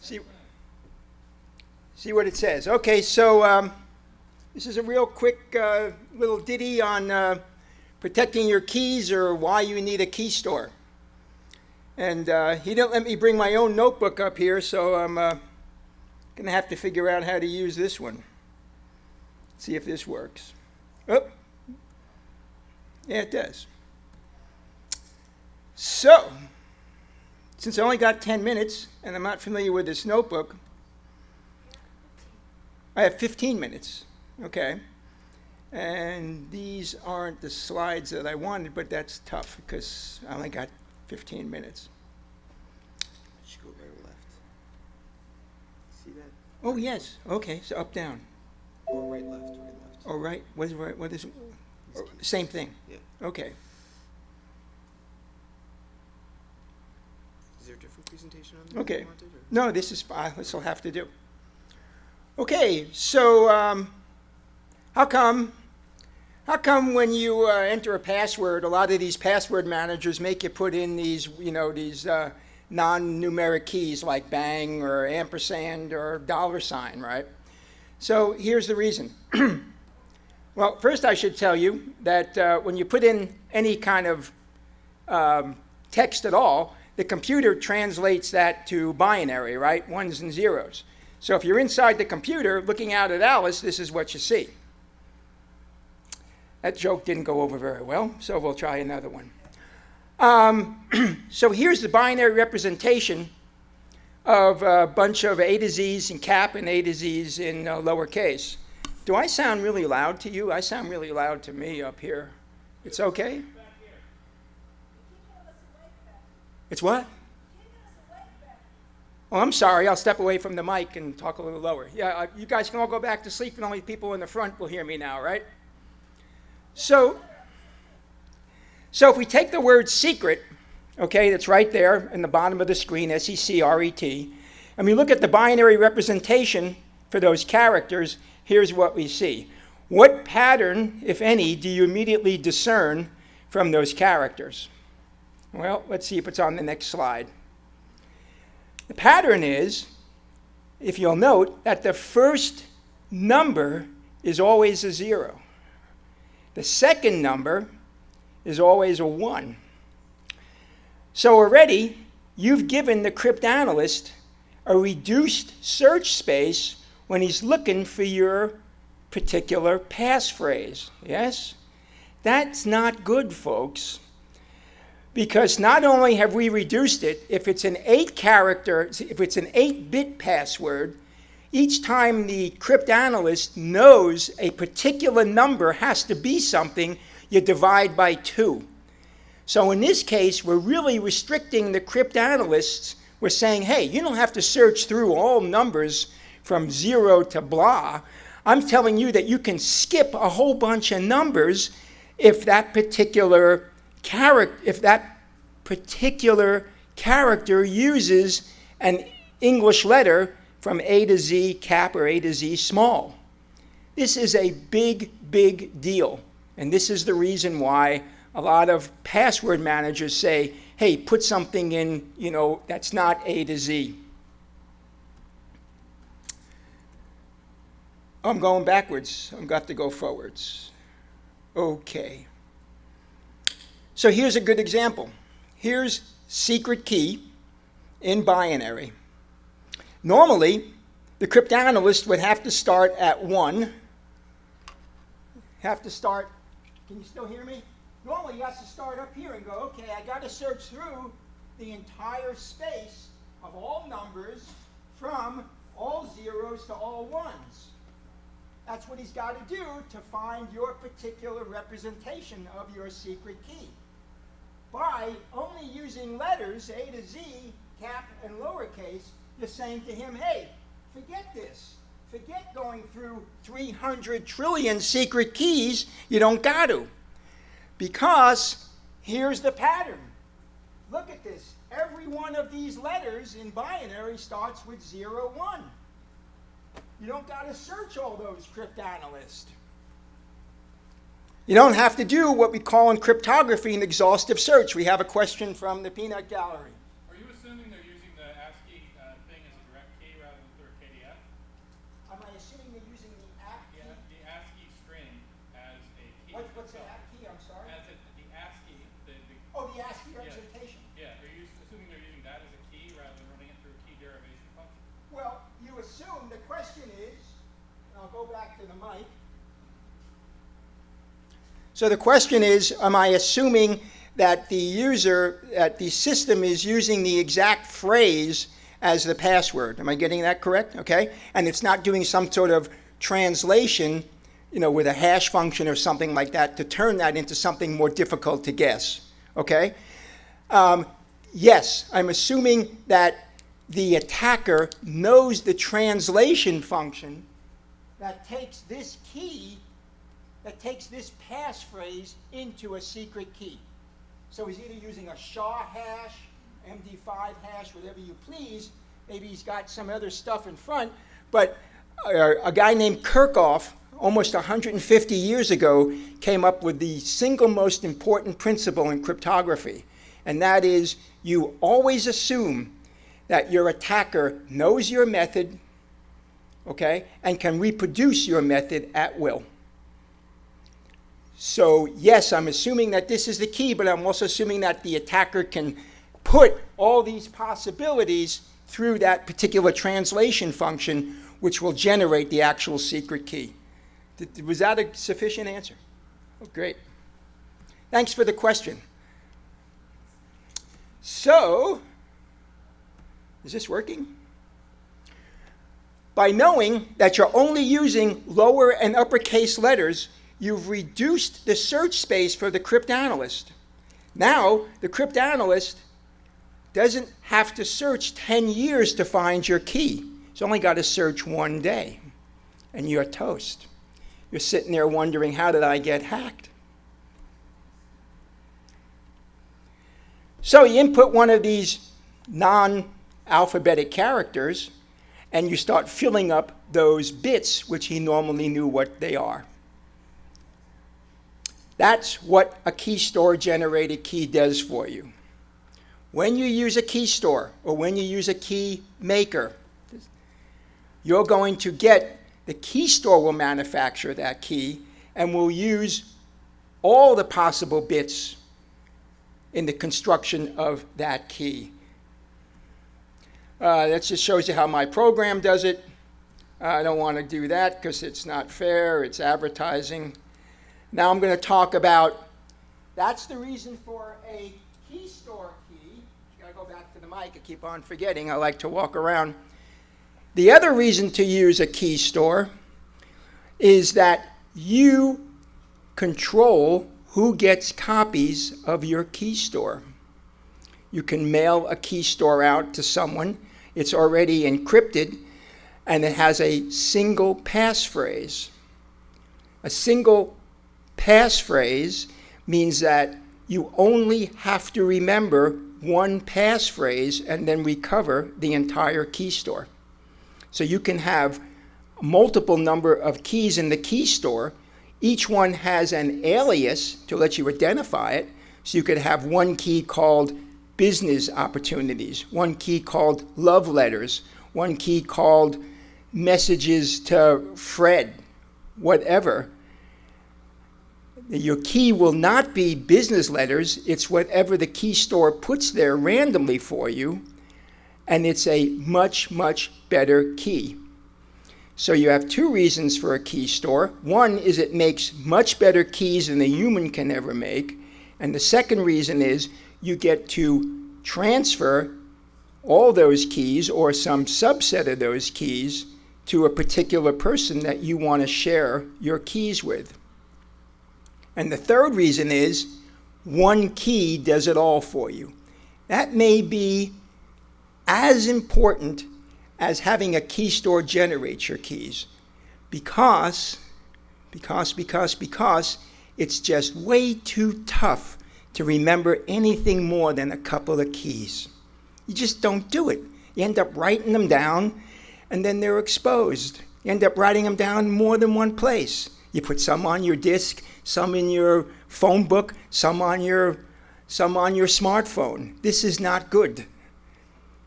See what it says. Okay, so this is a real quick little ditty on protecting your keys or why you need a key store. And he didn't let me bring my own notebook up here, so I'm going to have to figure out how to use this one. See if this works. Oh, yeah, it does. So, since I only got 10 minutes and I'm not familiar with this notebook, I have 15 minutes. Okay. And these aren't the slides that I wanted, but that's tough because I only got 15 minutes. Should go right or left. See that? Oh, yes. Okay, so up, down. Or right, left, right, left. Oh, right. What is same thing? Yeah. Okay. Is there a different presentation on there? Okay. You wanted, or? No, this is fine. This will have to do. Okay, so how come when you enter a password, a lot of these password managers make you put in these, these non-numeric keys like bang or ampersand or $, right? So here's the reason. Well, first I should tell you that when you put in any kind of text at all, the computer translates that to binary, right? Ones and zeros. So if you're inside the computer looking out at Alice, this is what you see. That joke didn't go over very well, so we'll try another one. So here's the binary representation of a bunch of A to Z's in cap and A to Z's in lowercase. Do I sound really loud to you? I sound really loud to me up here. It's okay? It's what? Oh, I'm sorry. I'll step away from the mic and talk a little lower. Yeah, you guys can all go back to sleep and only people in the front will hear me now, right? So if we take the word secret, okay, that's right there in the bottom of the screen, S-E-C-R-E-T, and we look at the binary representation for those characters, here's what we see. What pattern, if any, do you immediately discern from those characters? Well, let's see if it's on the next slide. The pattern is, if you'll note, that the first number is always a 0. The second number is always a 1. So already, you've given the cryptanalyst a reduced search space when he's looking for your particular passphrase. Yes? That's not good, folks. Because not only have we reduced it, if it's an 8-bit password, each time the cryptanalyst knows a particular number has to be something, you divide by 2. So in this case, we're really restricting the cryptanalysts. We're saying, hey, you don't have to search through all numbers from 0 to blah. I'm telling you that you can skip a whole bunch of numbers if that particular character uses an English letter from A to Z cap or A to Z small. This is a big, big deal. And this is the reason why a lot of password managers say, hey, put something in, that's not A to Z. I'm going backwards. I've got to go forwards. Okay. So here's a good example. Here's secret key in binary. Normally, the cryptanalyst would have to start at 1. Can you still hear me? Normally, he has to start up here and go, okay, I got to search through the entire space of all numbers from all zeros to all ones. That's what he's got to do to find your particular representation of your secret key. By only using letters, A to Z, cap, and lowercase, you're saying to him, hey, forget this. Forget going through 300 trillion secret keys. You don't got to. Because here's the pattern. Look at this. Every one of these letters in binary starts with 0, 1. You don't got to search all those cryptanalysts. You don't have to do what we call in cryptography an exhaustive search. We have a question from the peanut gallery. Are you assuming they're using the ASCII thing as a directory? I'll go back to the mic. So the question is, am I assuming that the system is using the exact phrase as the password? Am I getting that correct? Okay? And it's not doing some sort of translation, with a hash function or something like that to turn that into something more difficult to guess. Okay? Yes, I'm assuming that the attacker knows the translation function that takes this key, that takes this passphrase into a secret key. So he's either using a SHA hash, MD5 hash, whatever you please. Maybe he's got some other stuff in front. But a guy named Kirchhoff, almost 150 years ago, came up with the single most important principle in cryptography. And that is, you always assume that your attacker knows your method, okay, and can reproduce your method at will. So yes, I'm assuming that this is the key, but I'm also assuming that the attacker can put all these possibilities through that particular translation function, which will generate the actual secret key. Was that a sufficient answer? Oh, great. Thanks for the question. So, is this working? By knowing that you're only using lower and uppercase letters, you've reduced the search space for the cryptanalyst. Now, the cryptanalyst doesn't have to search 10 years to find your key. He's only got to search one day, and you're toast. You're sitting there wondering, how did I get hacked? So you input one of these non-alphabetic characters, and you start filling up those bits, which he normally knew what they are. That's what a Keystore generated key does for you. When you use a Keystore or when you use a key maker, you're going to get, the Keystore will manufacture that key and will use all the possible bits in the construction of that key. That just shows you how my program does it. I don't want to do that because it's not fair, it's advertising. Now I'm going to talk about, that's the reason for a Keystore key. Got to go back to the mic, I keep on forgetting, I like to walk around. The other reason to use a Keystore is that you control who gets copies of your Keystore. You can mail a Keystore out to someone. It's already encrypted, and it has a single passphrase. A single passphrase means that you only have to remember one passphrase and then recover the entire Keystore. So you can have multiple number of keys in the Keystore. Each one has an alias to let you identify it. So you could have one key called business opportunities, one key called love letters, one key called messages to Fred, whatever. Your key will not be business letters. It's whatever the Keystore puts there randomly for you, and it's a much, much better key. So you have two reasons for a Keystore. One is it makes much better keys than a human can ever make, and the second reason is you get to transfer all those keys or some subset of those keys to a particular person that you want to share your keys with. And the third reason is one key does it all for you. That may be as important as having a Keystore generate your keys because it's just way too tough to remember anything more than a couple of keys. You just don't do it. You end up writing them down, and then they're exposed. You end up writing them down in more than one place. You put some on your disk, some in your phone book, some on your smartphone. This is not good,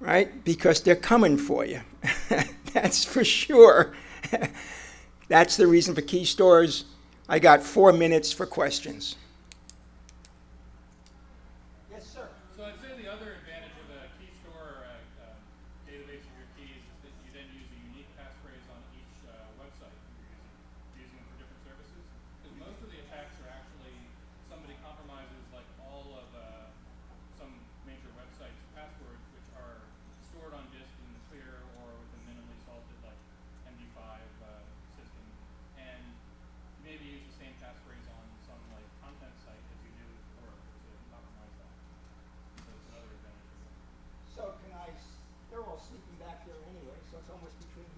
right? Because they're coming for you. That's for sure. That's the reason for Keystores. I got 4 minutes for questions. Yes, sir. So I'd say the other advantage of a Keystore or a database of your keys is that you then use a unique passphrase on each website.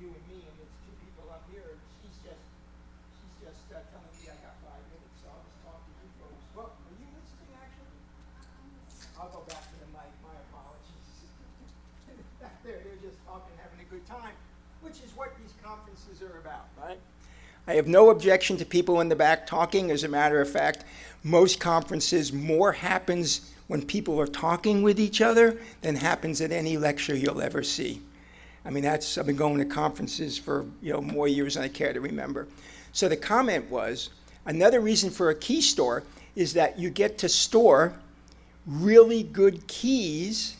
you and me, and there's two people up here, and she's just telling me I got 5 minutes, so I'll just talk to you folks. Well, are you listening, actually? I'll go back to the mic, my apologies. Back there, they're just talking, having a good time, which is what these conferences are about, right? I have no objection to people in the back talking. As a matter of fact, most conferences, more happens when people are talking with each other than happens at any lecture you'll ever see. I mean, I've been going to conferences for more years than I care to remember. So the comment was, another reason for a key store is that you get to store really good keys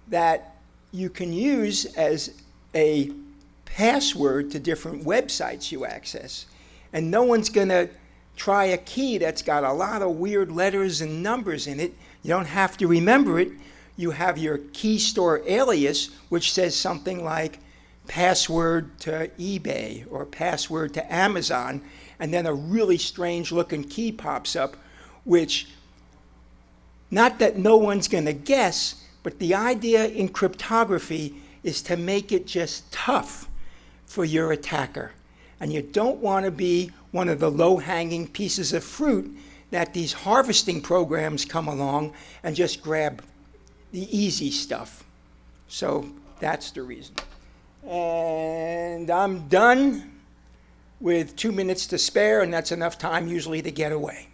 that you can use as a password to different websites you access. And no one's going to try a key that's got a lot of weird letters and numbers in it. You don't have to remember it. You have your Keystore alias, which says something like password to eBay or password to Amazon, and then a really strange looking key pops up, which, not that no one's going to guess, but the idea in cryptography is to make it just tough for your attacker. And you don't want to be one of the low-hanging pieces of fruit that these harvesting programs come along and just grab the easy stuff. So that's the reason. And I'm done with 2 minutes to spare, and that's enough time usually to get away.